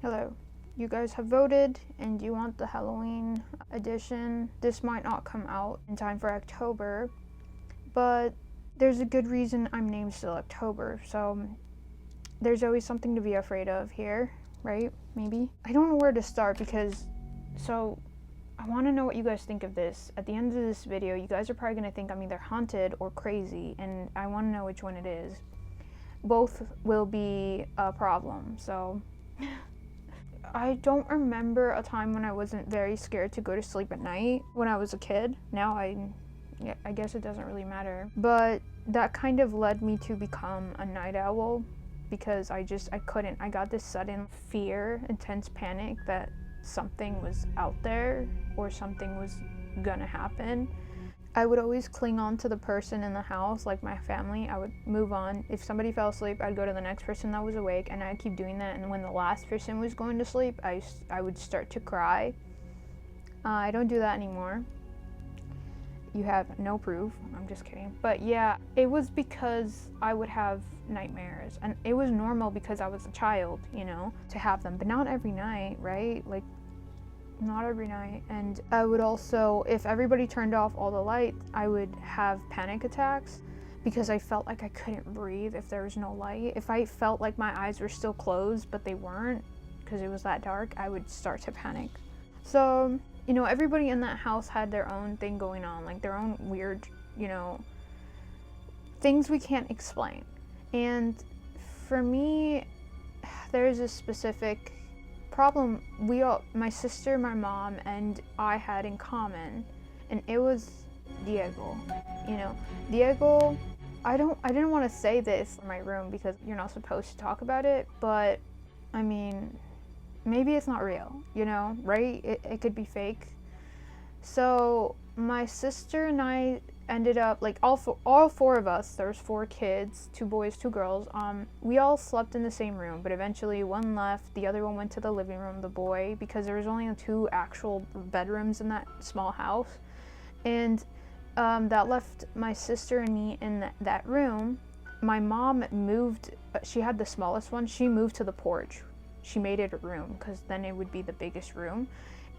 Hello. You guys have voted and you want the Halloween edition. This might not come out in time for October, but there's a good reason I'm named still October, so there's always something to be afraid of here, right? Maybe? I don't know where to start because, I want to know what you guys think of this. At the end of this video, you guys are probably going to think I'm either haunted or crazy, and I want to know which one it is. Both will be a problem, so... I don't remember a time when I wasn't very scared to go to sleep at night when I was a kid. Now I guess it doesn't really matter. But that kind of led me to become a night owl because I couldn't. I got this sudden fear, intense panic that something was out there or something was gonna happen. I would always cling on to the person in the house, like my family. I would move on. If somebody fell asleep, I'd go to the next person that was awake, and I'd keep doing that. And when the last person was going to sleep, I would start to cry. I don't do that anymore. You have no proof. I'm just kidding. But yeah, it was because I would have nightmares. And it was normal because I was a child, to have them. But not every night, right? Not every night. And I would also, if everybody turned off all the lights, I would have panic attacks because I felt like I couldn't breathe if there was no light. If I felt like my eyes were still closed but they weren't because it was that dark, I would start to panic. So, everybody in that house had their own thing going on, like their own weird, things we can't explain. And for me, there's a specific problem my sister, my mom, and I had in common, and it was Diego. Diego, I didn't want to say this in my room because you're not supposed to talk about it, but I mean, maybe it's not real, right? It could be fake. So my sister and I ended up, all four of us, there's 4 kids, 2 boys, 2 girls, we all slept in the same room, but eventually one left, the other one went to the living room, the boy, because there was only 2 actual bedrooms in that small house, and that left my sister and me in that room. My mom moved, she had the smallest one, she moved to the porch. She made it a room, because then it would be the biggest room,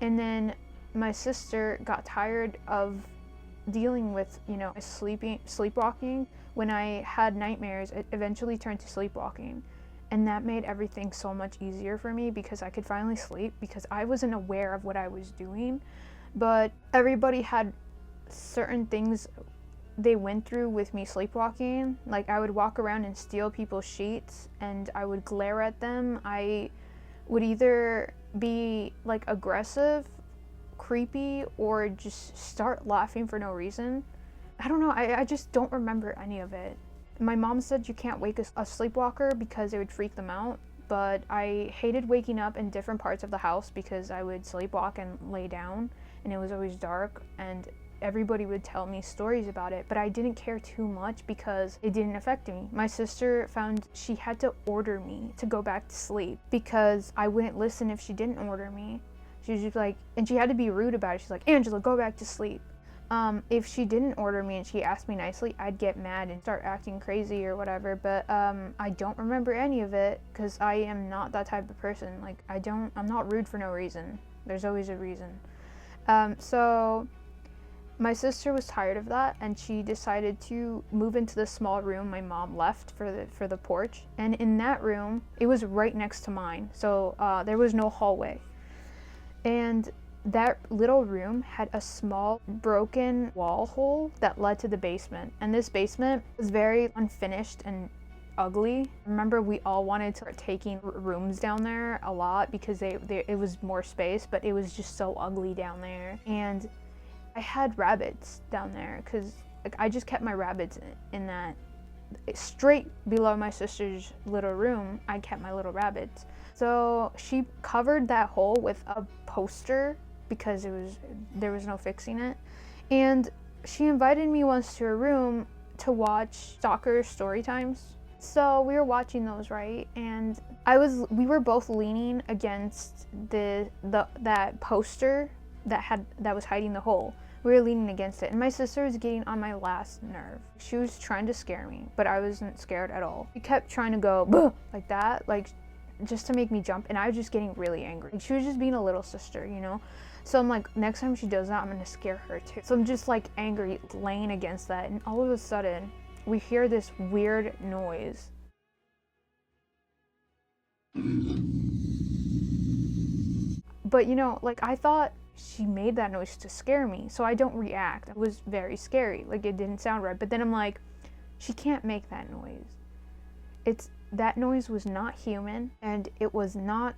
and then my sister got tired of dealing with, sleepwalking. When I had nightmares, it eventually turned to sleepwalking. And that made everything so much easier for me because I could finally sleep because I wasn't aware of what I was doing. But everybody had certain things they went through with me sleepwalking. Like I would walk around and steal people's sheets and I would glare at them. I would either be aggressive, creepy, or just start laughing for no reason. I don't know, I just don't remember any of it. My mom said you can't wake a sleepwalker because it would freak them out, but I hated waking up in different parts of the house because I would sleepwalk and lay down and it was always dark and everybody would tell me stories about it, but I didn't care too much because it didn't affect me. My sister found she had to order me to go back to sleep because I wouldn't listen if she didn't order me. She was just and she had to be rude about it. She's like, Angela, go back to sleep. If she didn't order me and she asked me nicely, I'd get mad and start acting crazy or whatever, but I don't remember any of it because I am not that type of person. I'm not rude for no reason. There's always a reason. So my sister was tired of that and she decided to move into the small room my mom left for the porch. And in that room, it was right next to mine. So there was no hallway. And that little room had a small broken wall hole that led to the basement. And this basement was very unfinished and ugly. Remember, we all wanted to start taking rooms down there a lot because it was more space, but it was just so ugly down there. And I had rabbits down there because I just kept my rabbits in that. Straight below my sister's little room, I kept my little rabbits. So she covered that hole with a poster because there was no fixing it. And she invited me once to her room to watch Stalker story times. So we were watching those, right? And we were both leaning against that poster that was hiding the hole. We were leaning against it, and my sister was getting on my last nerve. She was trying to scare me, but I wasn't scared at all. She kept trying to go, "Buh!" like that, just to make me jump, and I was just getting really angry. She was just being a little sister, you know? So I'm like, next time she does that, I'm gonna scare her too. So I'm just like angry, laying against that, and all of a sudden, we hear this weird noise. But you know, like, I thought she made that noise to scare me, so I don't react. It was very scary, like it didn't sound right. But then I'm like, she can't make that noise. That noise was not human, and it was not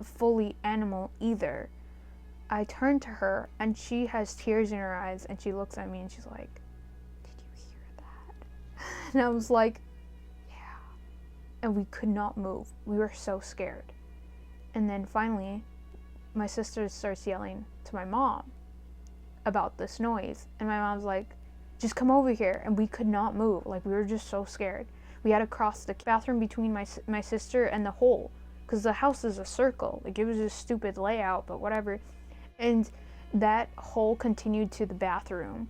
fully animal either. I turned to her, and she has tears in her eyes, and she looks at me and she's like, "Did you hear that?" And I was like, "Yeah." And we could not move. We were so scared. And then finally, my sister starts yelling to my mom about this noise, and my mom's like, "Just come over here." And we could not move. Like, we were just so scared. We had to cross the bathroom between my sister and the hole, because the house is a circle. Like, it was a stupid layout, but whatever. And that hole continued to the bathroom.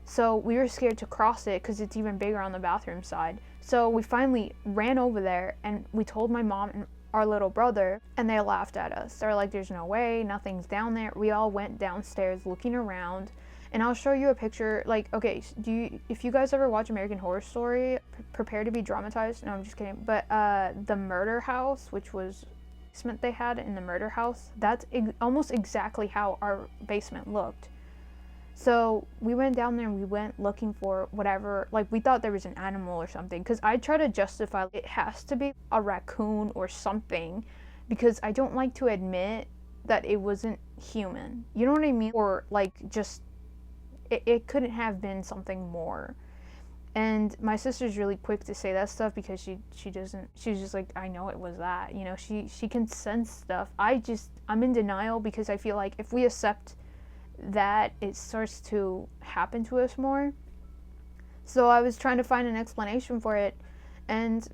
So we were scared to cross it because it's even bigger on the bathroom side. So we finally ran over there, and we told my mom and our little brother, and they laughed at us. They're like, "There's no way, nothing's down there." We all went downstairs looking around, and I'll show you a picture. Like, okay, if you guys ever watch American Horror Story, prepare to be dramatized. No, I'm just kidding. But the murder house, which was basement they had in the murder house, that's almost exactly how our basement looked. So we went down there and we went looking for whatever, like, we thought there was an animal or something, because I try to justify it has to be a raccoon or something, because I don't like to admit that it wasn't human, you know what I mean? Or like, just it couldn't have been something more. And my sister's really quick to say that stuff, because she's just like, "I know it was that," you know, she can sense stuff. I'm in denial, because I feel like if we accept that, it starts to happen to us more. So I was trying to find an explanation for it, and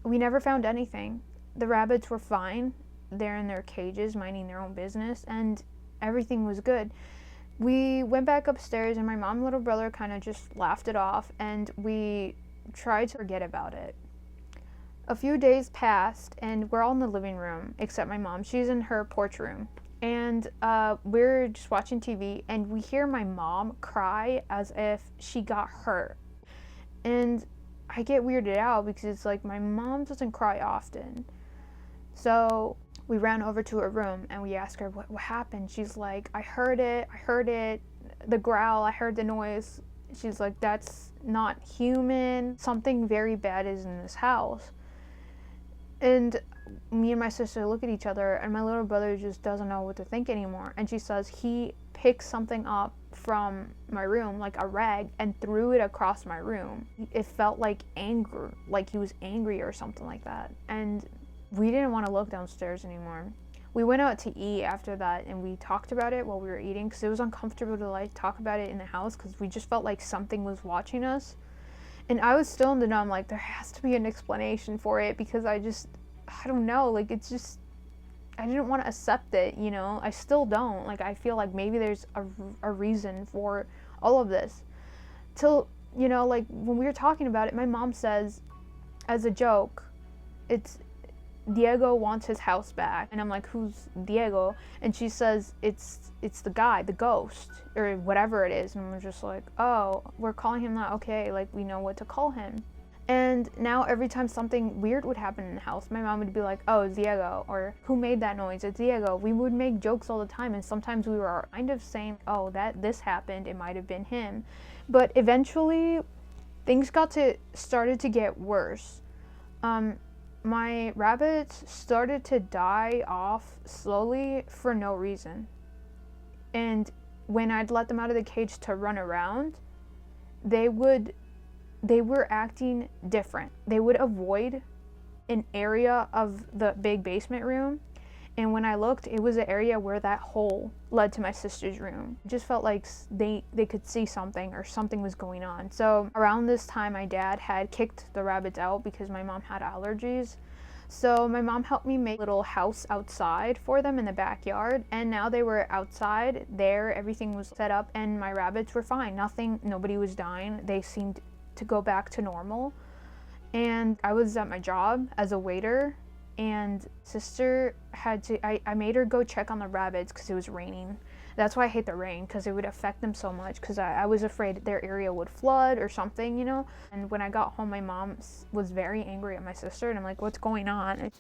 we never found anything. The rabbits were fine. They're in their cages minding their own business, and everything was good. We went back upstairs, and my mom and little brother kind of just laughed it off, and we tried to forget about it. A few days passed, and we're all in the living room except my mom. She's in her porch room, and we're just watching TV, and we hear my mom cry as if she got hurt. And I get weirded out, because it's like, my mom doesn't cry often. So we ran over to her room, and we asked her, what happened? She's like, I heard it, the growl, I heard the noise. She's like, "That's not human. Something very bad is in this house." And me and my sister look at each other, and my little brother just doesn't know what to think anymore. And she says he picked something up from my room, like a rag, and threw it across my room. It felt like anger, like he was angry or something like that. And we didn't want to look downstairs anymore. We went out to eat after that, and we talked about it while we were eating, because it was uncomfortable to like talk about it in the house, because we just felt like something was watching us. And I was still in the numb, like, there has to be an explanation for it, because I don't know, like, it's just, I didn't want to accept it, you know? I still don't. Like, I feel like maybe there's a reason for all of this. Till, you know, like, when we were talking about it, my mom says, as a joke, it's, Diego wants his house back. And I'm like, "Who's Diego?" And she says, it's the guy, the ghost, or whatever it is. And we're just like, "Oh, we're calling him that, okay, like, we know what to call him." And now every time something weird would happen in the house, my mom would be like, "Oh, it's Diego," or "Who made that noise? It's Diego." We would make jokes all the time, and sometimes we were kind of saying, "Oh, this happened, it might have been him." But eventually, things started to get worse. My rabbits started to die off slowly for no reason. And when I'd let them out of the cage to run around, they were acting different. They would avoid an area of the big basement room, and when I looked, it was an area where that hole led to my sister's room. It just felt like they could see something, or something was going on. So around this time, my dad had kicked the rabbits out because my mom had allergies. So my mom helped me make a little house outside for them in the backyard, and now they were outside there, everything was set up, and my rabbits were fine. Nobody was dying. They seemed to go back to normal. And I was at my job as a waiter, and sister had to, I made her go check on the rabbits because it was raining. That's why I hate the rain, because it would affect them so much, because I was afraid their area would flood or something, you know? And when I got home, my mom was very angry at my sister, and I'm like, what's going on?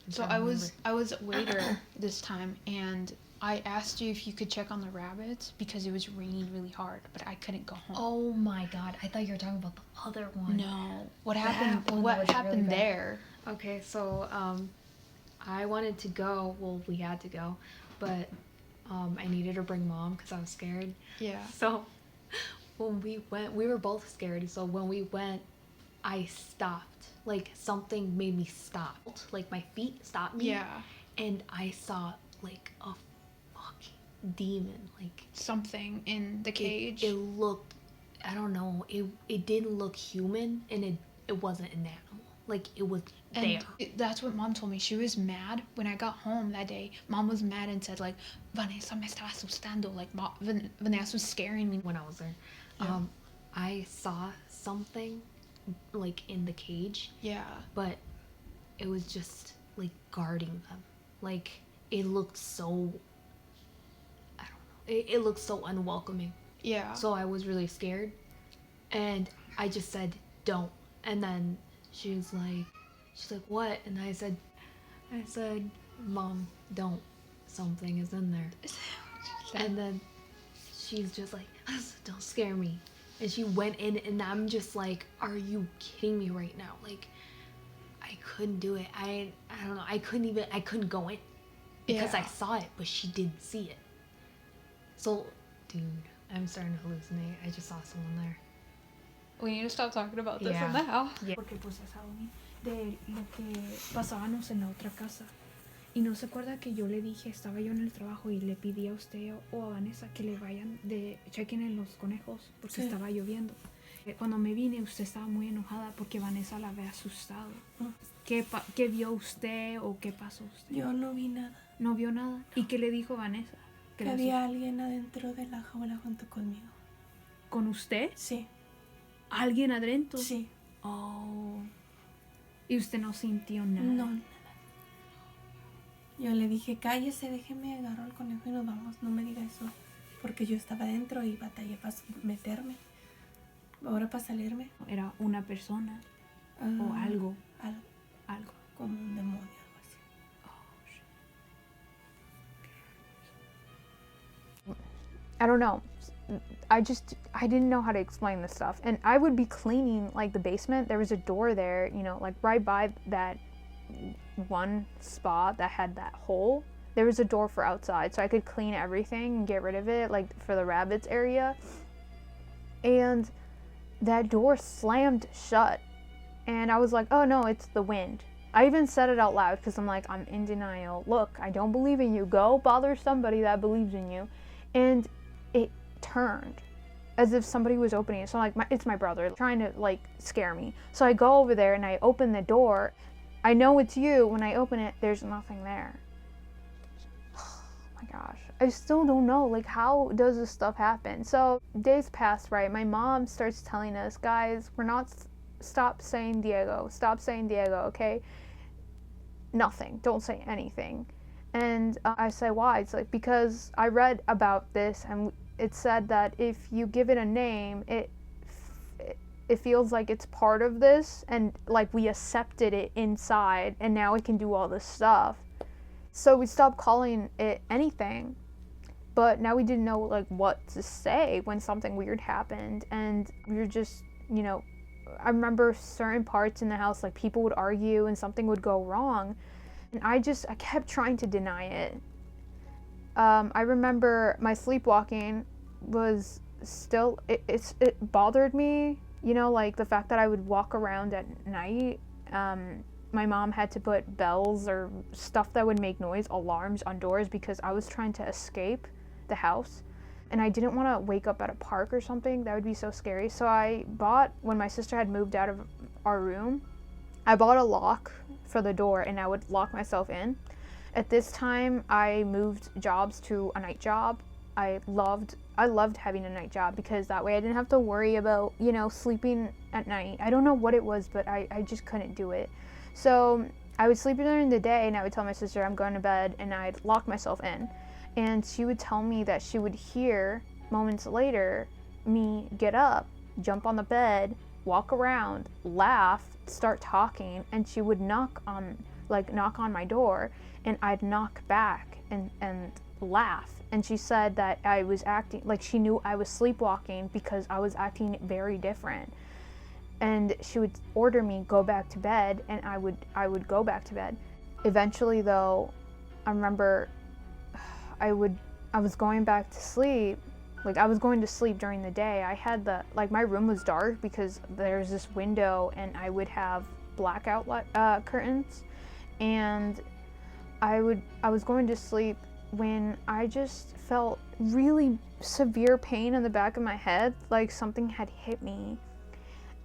So I was a waiter this time, and I asked you if you could check on the rabbits because it was raining really hard, but I couldn't go home. Oh my god, I thought you were talking about the other one. No. What happened? What happened really there? Okay, so I wanted to go. Well, we had to go, but I needed to bring mom because I was scared. Yeah. So when we went, we were both scared. So when we went, I stopped. Like something made me stop. Like my feet stopped me. Yeah. And I saw like a fucking demon. Like something in the cage. It looked, I don't know. It didn't look human, and it wasn't an animal. Like it was there. That's what mom told me. She was mad when I got home that day. Mom was mad and said like, Vanessa me estaba asustando. Like Vanessa was scaring me when I was there. Yeah. I saw something like in the cage. Yeah. But it was just like guarding them. Like it looked so, I don't know. It looked so unwelcoming. Yeah. So I was really scared, and I just said don't. And then she's like, what? And I said, Mom, don't. Something is in there. And then she's just like, don't scare me. And she went in, and I'm just like, are you kidding me right now? Like, I couldn't do it. I don't know. I couldn't go in because I saw it, but she didn't see it. So, dude, I'm starting to hallucinate. I just saw someone there. We need to stop talking about this in the house. Yeah. Porque pues es algo de lo que pasábamos en la otra casa. Y no se acuerda que yo le dije, estaba yo en el trabajo y le pedí a usted o a Vanessa que le vayan chequen en los conejos porque estaba lloviendo. Cuando me vine, usted estaba muy enojada porque Vanessa la había asustado. ¿Qué vio usted o qué pasó usted? Yo no vi nada. ¿No vio nada? ¿Y qué le dijo Vanessa? Que había alguien adentro de la jaula junto conmigo. ¿Con usted? Sí. ¿Alguien adentro? Sí. Oh. ¿Y usted no sintió nada? No, nada. Yo le dije, cállese, déjeme, agarro el conejo y nos vamos. No me diga eso. Porque yo estaba adentro y batallé para meterme. Ahora para salirme. ¿Era una persona? ¿O algo? Algo. Como un demonio, algo así. Oh, shit. I don't know. I didn't know how to explain this stuff. And I would be cleaning like the basement. There was a door there, you know, like right by that one spot that had that hole. There was a door for outside, so I could clean everything and get rid of it, like for the rabbits area. And that door slammed shut. And I was like, oh no, it's the wind. I even said it out loud because I'm like, I'm in denial. Look, I don't believe in you. Go bother somebody that believes in you. And it turned as if somebody was opening it. So like, it's my brother trying to like scare me. So I go over there and I open the door. I know it's you. When I open it, there's nothing there. Oh my gosh. I still don't know, like, how does this stuff happen? So days pass, right? My mom starts telling us, guys, we're not, stop saying Diego, okay? Nothing, don't say anything. And I say, why? It's like, because I read about this and it said that if you give it a name, it feels like it's part of this, and like we accepted it inside and now it can do all this stuff. So we stopped calling it anything, but now we didn't know like what to say when something weird happened. And we were just, you know, I remember certain parts in the house, like people would argue and something would go wrong, and I kept trying to deny it. I remember my sleepwalking was still, it bothered me, you know, like the fact that I would walk around at night. My mom had to put bells or stuff that would make noise, alarms on doors, because I was trying to escape the house. And I didn't want to wake up at a park or something. That would be so scary. So I bought, when my sister had moved out of our room, I bought a lock for the door and I would lock myself in. At this time, I moved jobs to a night job. I loved having a night job because that way I didn't have to worry about, you know, sleeping at night. I don't know what it was, but I just couldn't do it. So I would sleep during the day and I would tell my sister I'm going to bed and I'd lock myself in. And she would tell me that she would hear moments later me get up, jump on the bed, walk around, laugh, start talking, and she would knock on my door, and I'd knock back and laugh. And she said that I was acting like she knew I was sleepwalking because I was acting very different. And she would order me go back to bed, and I would go back to bed. Eventually though, I remember I was going back to sleep. Like, I was going to sleep during the day. I had my room was dark because there's this window and I would have blackout curtains. And I was going to sleep when I just felt really severe pain in the back of my head, like something had hit me.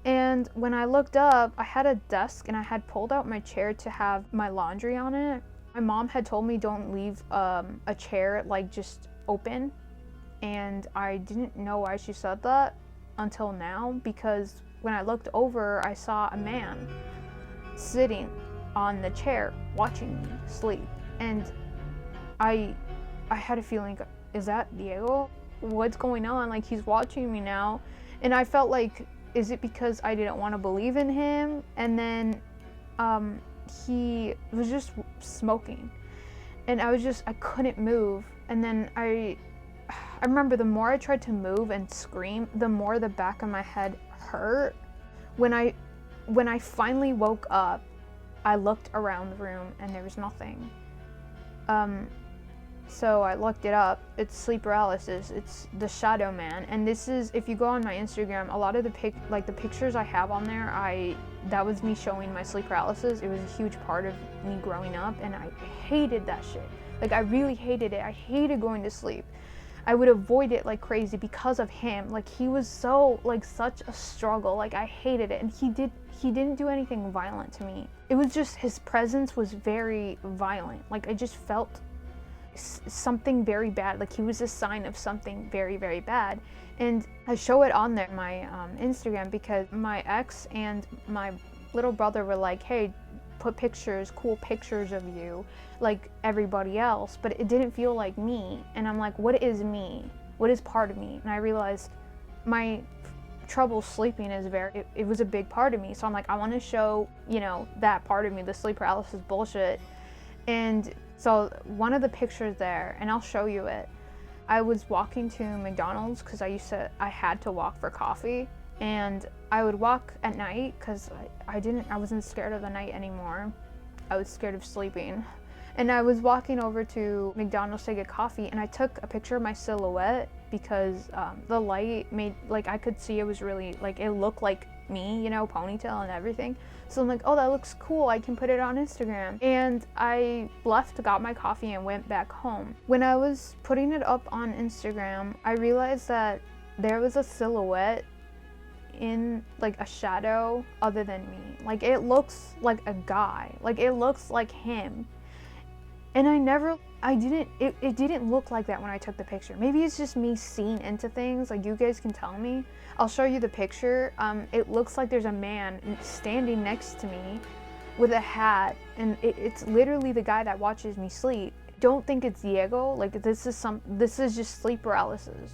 And when I looked up, I had a desk and I had pulled out my chair to have my laundry on it. My mom had told me don't leave a chair like just open. And I didn't know why she said that until now, because when I looked over, I saw a man sitting on the chair watching me sleep. And I had a feeling, is that Diego? What's going on? Like, he's watching me now. And I felt like, is it because I didn't want to believe in him? And then he was just smoking. And I couldn't move. And then I remember the more I tried to move and scream, the more the back of my head hurt. When I finally woke up, I looked around the room and there was nothing. So I looked it up. It's sleep paralysis. It's the shadow man. And this is, if you go on my Instagram, a lot of the pictures I have on there, that was me showing my sleep paralysis. It was a huge part of me growing up, and I hated that shit. Like, I really hated it. I hated going to sleep. I would avoid it like crazy because of him. Like, he was so, like, such a struggle. Like, I hated it. And he didn't do anything violent to me. It was just, his presence was very violent. Like, I just felt something very bad. Like, he was a sign of something very, very bad. And I show it on there, my Instagram, because my ex and my little brother were like, hey, put pictures, cool pictures of you, like everybody else, but it didn't feel like me. And I'm like, what is me? What is part of me? And I realized my trouble sleeping is it was a big part of me. So I'm like, I want to show, that part of me, the sleep paralysis bullshit. And so one of the pictures there, and I'll show you it, I was walking to McDonald's because I had to walk for coffee. And I would walk at night because I wasn't scared of the night anymore. I was scared of sleeping. And I was walking over to McDonald's to get coffee, and I took a picture of my silhouette because the light made, like, I could see it was really, like, it looked like me, ponytail and everything. So I'm like, oh, that looks cool. I can put it on Instagram. And I left, got my coffee, and went back home. When I was putting it up on Instagram, I realized that there was a silhouette in, like, a shadow other than me. Like, it looks like a guy. Like, it looks like him. And it didn't look like that when I took the picture. Maybe it's just me seeing into things, like, you guys can tell me. I'll show you the picture. It looks like there's a man standing next to me with a hat, and it's literally the guy that watches me sleep. Don't think it's Diego. Like, this is just sleep paralysis.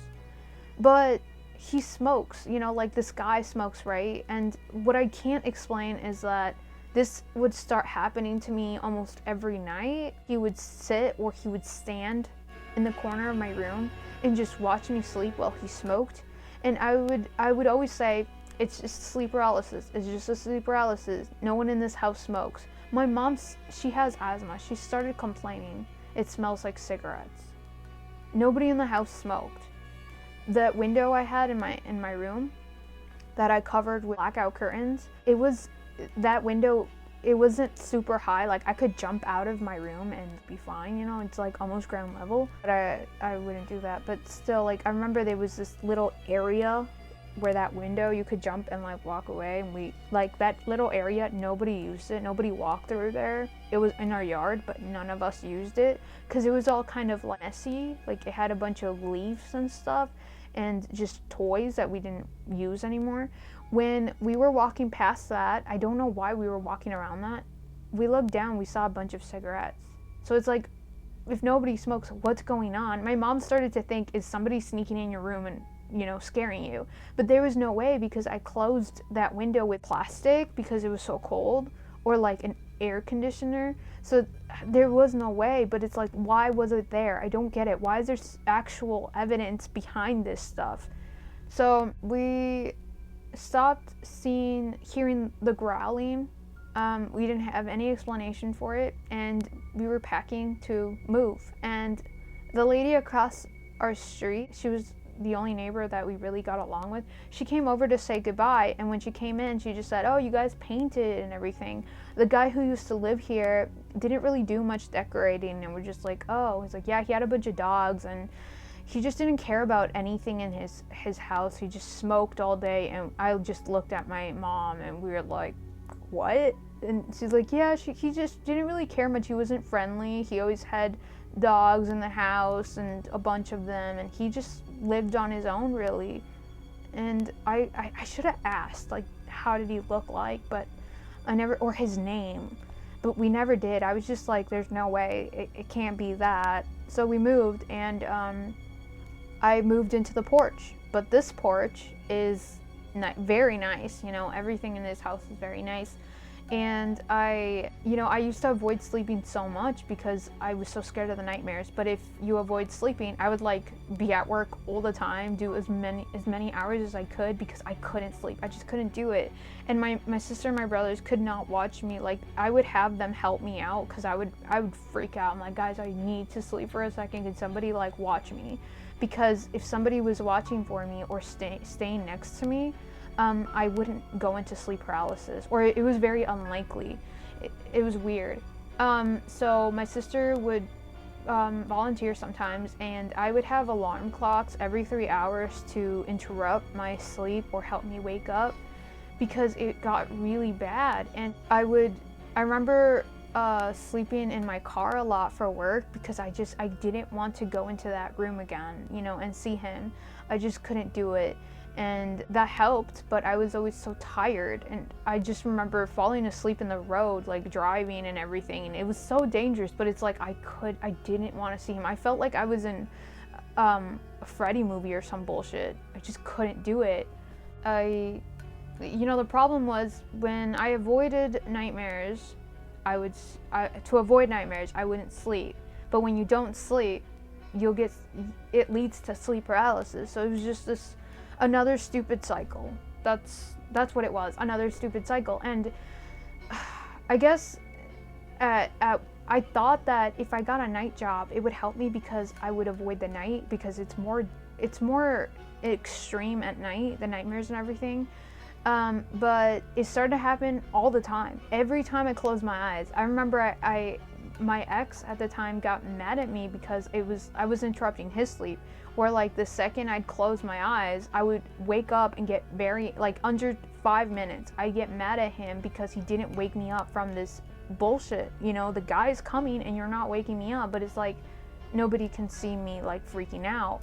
But he smokes, like, this guy smokes, right? And what I can't explain is that this would start happening to me almost every night. He would sit or he would stand in the corner of my room and just watch me sleep while he smoked. And I would always say, it's just sleep paralysis. It's just a sleep paralysis. No one in this house smokes. My mom, she has asthma. She started complaining. It smells like cigarettes. Nobody in the house smoked. The window I had in my room that I covered with blackout curtains, that window, it wasn't super high. Like, I could jump out of my room and be fine, it's like almost ground level. But I wouldn't do that. But still, like, I remember there was this little area where that window, you could jump and, like, walk away. And that little area, nobody used it. Nobody walked through there. It was in our yard, but none of us used it because it was all kind of, like, messy. Like, it had a bunch of leaves and stuff and just toys that we didn't use anymore. When we were walking past that, I don't know why we were walking around that. we looked down, we saw a bunch of cigarettes. So it's like, if nobody smokes, what's going on? My mom started to think, is somebody sneaking in your room and, you know, scaring you? But there was no way, because I closed that window with plastic because it was so cold, or like an air conditioner. So there was no way. But it's like, why was it there? I don't get it. Why is there actual evidence behind this stuff? So we stopped hearing the growling. We didn't have any explanation for it, and we were packing to move. And the lady across our street, she was the only neighbor that we really got along with. She came over to say goodbye, and when she came in, she just said, "Oh, you guys painted and everything." The guy who used to live here didn't really do much decorating, and we're just like, "Oh." He's like, "Yeah, he had a bunch of dogs, and he just didn't care about anything in his house. He just smoked all day." And I just looked at my mom, and we were like, "What?" And she's like, "Yeah, he just didn't really care much. He wasn't friendly. He always had dogs in the house, and a bunch of them, and he just lived on his own, really." And I should have asked, like, how did he look like, but I never, or his name, but we never did. I was just like, there's no way, it can't be that. So we moved, and I moved into the porch. But this porch is very nice, you know, everything in this house is very nice. And I used to avoid sleeping so much because I was so scared of the nightmares. But if you avoid sleeping, I would like be at work all the time, do as many hours as I could, because I couldn't sleep. I just couldn't do it. And my sister and my brothers could not watch me. Like, I would have them help me out, because I would freak out. I'm like, "Guys, I need to sleep for a second. Can somebody like watch me?" Because if somebody was watching for me or staying next to me, I wouldn't go into sleep paralysis, or it was very unlikely. It was weird. So my sister would volunteer sometimes, and I would have alarm clocks every 3 hours to interrupt my sleep or help me wake up, because it got really bad. And I remember sleeping in my car a lot for work, because I didn't want to go into that room again, you know, and see him. I just couldn't do it. And that helped, but I was always so tired. And I just remember falling asleep in the road, like driving and everything, and it was so dangerous. But it's like, I didn't want to see him. I felt like I was in a Freddy movie or some bullshit. I just couldn't do it. The problem was, when I avoided nightmares, to avoid nightmares, I wouldn't sleep. But when you don't sleep, it leads to sleep paralysis. So it was just another stupid cycle. That's what it was, another stupid cycle. And I guess I thought that if I got a night job, it would help me, because I would avoid the night, because it's more extreme at night, the nightmares and everything. But it started to happen all the time. Every time I closed my eyes. I remember my ex at the time got mad at me because I was interrupting his sleep. Where like the second I'd close my eyes, I would wake up and get very, like, under 5 minutes, I'd get mad at him because he didn't wake me up from this bullshit. You know, the guy's coming and you're not waking me up. But it's like, nobody can see me like freaking out,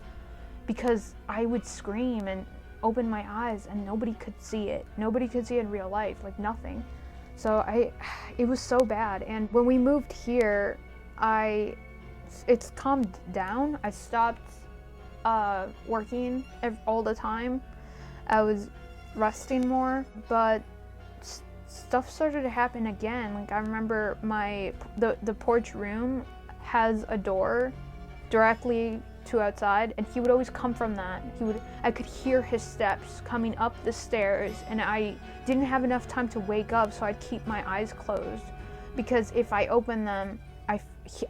because I would scream and open my eyes and nobody could see it. Nobody could see it in real life, like nothing. So it was so bad. And when we moved here, it's calmed down. I stopped working all the time. I was resting more, but stuff started to happen again. Like, I remember the porch room has a door directly to outside, and he would always come from that. I could hear his steps coming up the stairs, and I didn't have enough time to wake up, so I'd keep my eyes closed, because if I opened them,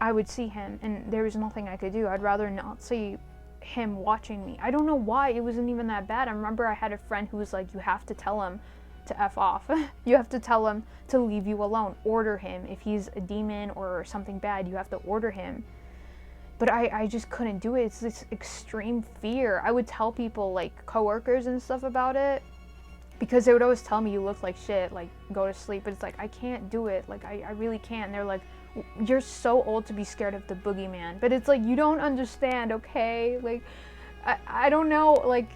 I would see him, and there was nothing I could do. I'd rather not see him watching me. I don't know why. It wasn't even that bad. I remember I had a friend who was like, "You have to tell him to F off." You have to tell him to leave you alone. Order him. If he's a demon or something bad, you have to order him. But I just couldn't do it. It's this extreme fear. I would tell people, like coworkers and stuff, about it, because they would always tell me, "You look like shit, like go to sleep." But it's like, I can't do it. Like, I really can't. And they're like, "You're so old to be scared of the boogeyman." But it's like, you don't understand, okay? Like, I don't know, like,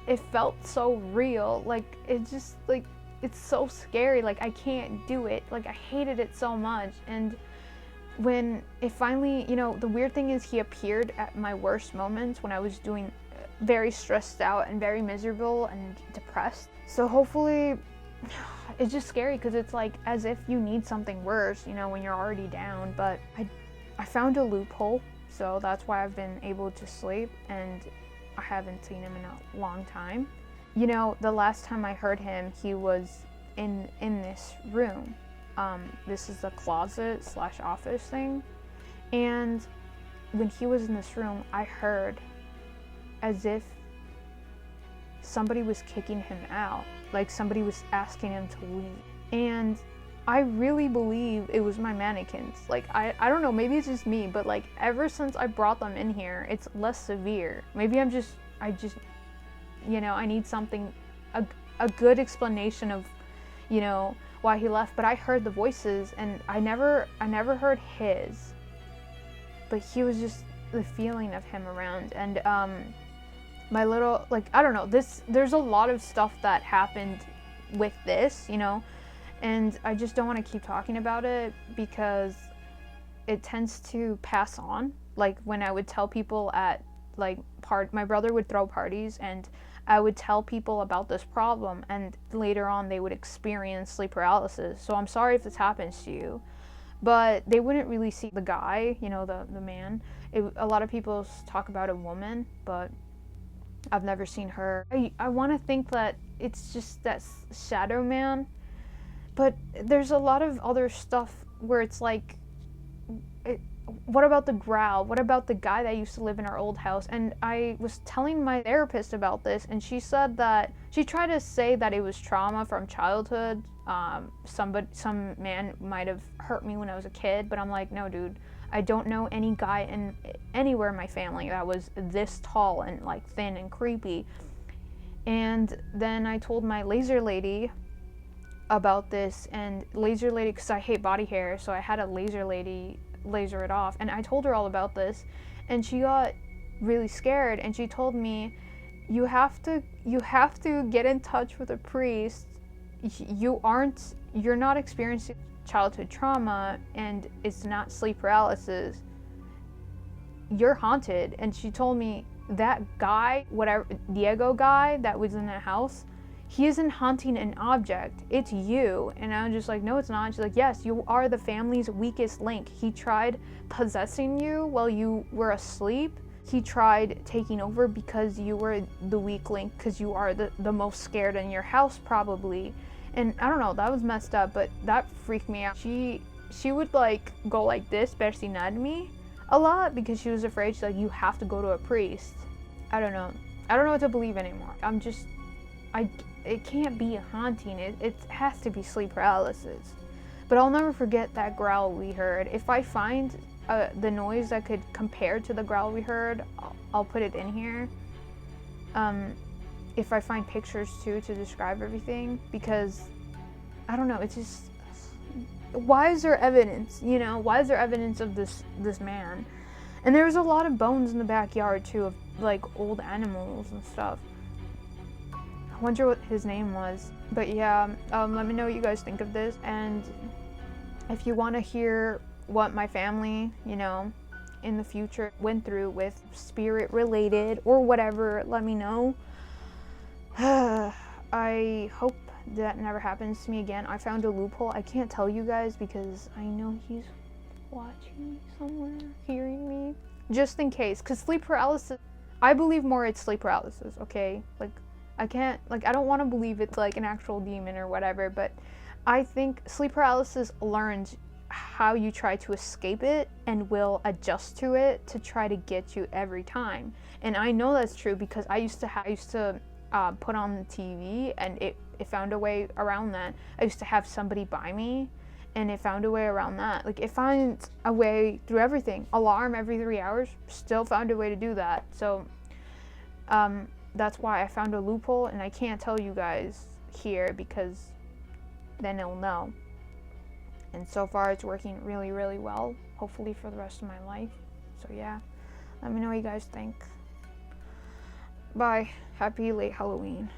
it felt so real. Like, it just, like, it's so scary. Like, I can't do it. Like, I hated it so much. And when it finally, you know, the weird thing is he appeared at my worst moments when I was doing very stressed out and very miserable and depressed. So hopefully, it's just scary because it's like as if you need something worse, you know, when you're already down. But I found a loophole, so that's why I've been able to sleep, and I haven't seen him in a long time. You know, the last time I heard him, he was in this room. This is the closet / office thing. And when he was in this room, I heard as if somebody was kicking him out. Like somebody was asking him to leave. And I really believe it was my mannequins. Like, I don't know, maybe it's just me, but like ever since I brought them in here, it's less severe. Maybe I just, you know, I need something, a good explanation of, you know, why he left. But I heard the voices, and I never heard his, but he was just the feeling of him around. And my little, like, I don't know, there's a lot of stuff that happened with this, you know, and I just don't want to keep talking about it because it tends to pass on. Like when I would tell people at like my brother would throw parties, and I would tell people about this problem, and later on they would experience sleep paralysis. So I'm sorry if this happens to you, but they wouldn't really see the guy, you know, the man. A lot of people talk about a woman, but I've never seen her. I want to think that it's just that shadow man, but there's a lot of other stuff where it's like, what about the growl? What about the guy that used to live in our old house? And I was telling my therapist about this, and she said that she tried to say that it was trauma from childhood. Some man might have hurt me when I was a kid, but I'm like, no, dude. I don't know any guy anywhere in my family that was this tall and like thin and creepy. And then I told my laser lady about this, and laser lady, because I hate body hair, so I had a laser lady laser it off, and I told her all about this, and she got really scared, and she told me, you have to get in touch with a priest. You're not experiencing childhood trauma, and it's not sleep paralysis. You're haunted. And she told me that guy, whatever Diego guy that was in that house, he isn't haunting an object, it's you. And I'm just like, no, it's not. She's like, yes, you are the family's weakest link. He tried possessing you while you were asleep. He tried taking over because you were the weak link, because you are the most scared in your house probably. And I don't know, that was messed up, but that freaked me out. She would like go like this, persignad me a lot, because she was afraid. She's like, you have to go to a priest. I don't know what to believe anymore. It can't be a haunting. It has to be sleep paralysis. But I'll never forget that growl we heard. If I find the noise that could compare to the growl we heard, I'll put it in here. If I find pictures too to describe everything, because I don't know, it's just, why is there evidence? You know, why is there evidence of this man? And there was a lot of bones in the backyard too, of like old animals and stuff. I wonder what his name was. But yeah, let me know what you guys think of this, and if you want to hear what my family, you know, in the future went through with spirit related or whatever, let me know. I hope that never happens to me again. I found a loophole. I can't tell you guys because I know he's watching me somewhere, hearing me, just in case. Because sleep paralysis, I believe more it's sleep paralysis, okay? Like, I don't want to believe it's like an actual demon or whatever, but I think sleep paralysis learns how you try to escape it and will adjust to it to try to get you every time. And I know that's true because I used to put on the TV, and it found a way around that. I used to have somebody by me, and it found a way around that. Like, it finds a way through everything. Alarm every 3 hours, still found a way to do that. So that's why I found a loophole, and I can't tell you guys here because then they'll know. And so far it's working really, really well, hopefully for the rest of my life. So yeah, let me know what you guys think. Bye. Happy late Halloween.